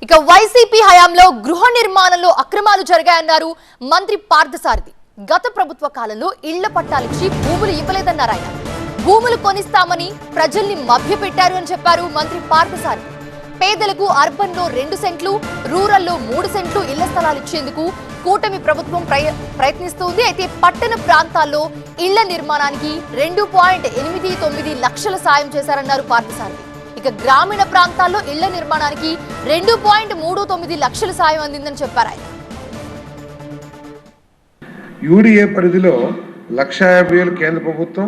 ఇక వైసీపీ హయాంలో గృహ నిర్మాణంలో అక్రమాలు జరిగాయన్నారు మంత్రి పార్థసారథి. గత ప్రభుత్వ కాలంలో ఇళ్ల పట్టాలిచ్చి భూములు ఇవ్వలేదన్నారు ఆయన. భూములు కొనిస్తామని ప్రజల్ని మభ్యపెట్టారు అని చెప్పారు మంత్రి పార్థసారథి. పేదలకు అర్బన్ లో 2 సెంట్లు, రూరల్లో 3 సెంట్లు ఇళ్ల స్థలాలు ఇచ్చేందుకు కూటమి ప్రభుత్వం ప్రయత్నిస్తుంది. అయితే పట్టణ ప్రాంతాల్లో ఇళ్ల నిర్మాణానికి 2.89 లక్షల సాయం చేశారన్నారు పార్థసారథి. ఇక గ్రామీణ ప్రాంతాల్లో ఇళ్ల నిర్మాణానికి 2.39 లక్షల సాయం అందిందని చెప్పారు ఆయన. యూడిఏ పరిధిలో 1,50,000 కేంద్ర ప్రభుత్వం,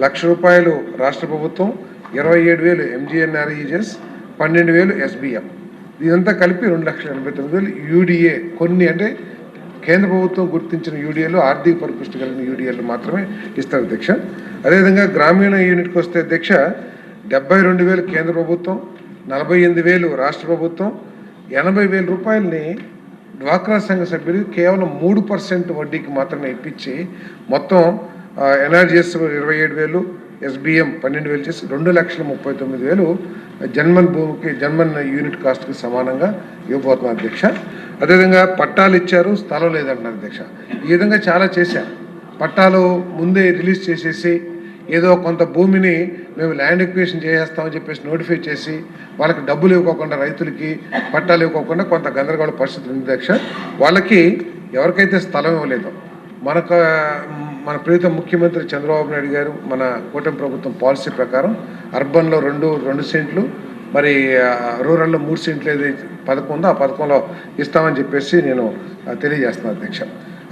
₹1,00,000 రాష్ట్ర ప్రభుత్వం, 27,000 ఎంజీఎన్ఆర్ఈజెస్, 12,000 ఎస్బిఎం. ఇదంతా కలిపి 2,89,000 యూడిఏ. కొన్ని అంటే కేంద్ర ప్రభుత్వం గుర్తించిన యూడిఏలు, ఆర్థిక పరిపుష్టి కలిగిన యూడిఏలు మాత్రమే ఇస్తారు అధ్యక్ష. అదేవిధంగా గ్రామీణ యూనిట్కి వస్తే అధ్యక్ష 72,000 కేంద్ర ప్రభుత్వం, 48,000 రాష్ట్ర ప్రభుత్వం, 80,000 రూపాయలని డ్వాక్రా సంఘ సభ్యులు కేవలం 3% వడ్డీకి మాత్రమే ఇప్పించి మొత్తం ఎన్ఆర్జీఎస్ 27,000, ఎస్బిఎం 12,000 చేసి 2,39,000 జన్మన్ భూమికి, జన్మన్ యూనిట్ కాస్ట్కి సమానంగా ఇవ్వబోతున్నారు అధ్యక్ష. అదేవిధంగా పట్టాలు ఇచ్చారు, స్థలం లేదంటున్నారు అధ్యక్ష. ఈ విధంగా చాలా చేశారు. పట్టాలు ముందే రిలీజ్ చేసేసి ఏదో కొంత భూమిని మేము ల్యాండ్ ఎక్విజిషన్ చేసేస్తామని చెప్పేసి నోటిఫై చేసి వాళ్ళకి డబ్బులు ఇవ్వకోకుండా, రైతులకి పట్టాలు ఇవ్వకోకుండా కొంత గందరగోళ పరిస్థితి ఉంది అధ్యక్ష. వాళ్ళకి ఎవరికైతే స్థలం ఇవ్వలేదో మన ప్రీతం ముఖ్యమంత్రి చంద్రబాబు నాయుడు గారు మన కూటమి ప్రభుత్వం పాలసీ ప్రకారం అర్బన్లో 2 సెంట్లు, మరి రూరల్లో 3 సెంట్లు ఏది పథకం ఉందో ఆ పథకంలో ఇస్తామని చెప్పేసి నేను తెలియజేస్తున్నాను అధ్యక్ష.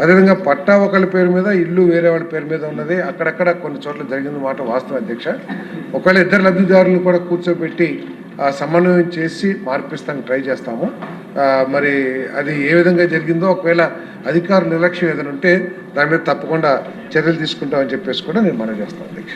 అదేవిధంగా పట్టా ఒకళ్ళ పేరు మీద, ఇల్లు వేరే వాళ్ళ పేరు మీద ఉన్నది అక్కడక్కడ కొన్ని చోట్ల జరిగిన మాట వాస్తవం అధ్యక్ష. ఒకవేళ ఇద్దరు లబ్ధిదారులను కూడా కూర్చోబెట్టి సమన్వయం చేసి మార్పిస్తానికి ట్రై చేస్తాము. మరి అది ఏ విధంగా జరిగిందో, ఒకవేళ అధికారుల నిర్లక్ష్యం ఏదైనా ఉంటే దాని మీద తప్పకుండా చర్యలు తీసుకుంటామని చెప్పేసి కూడా నేను మనవి చేస్తాను అధ్యక్ష.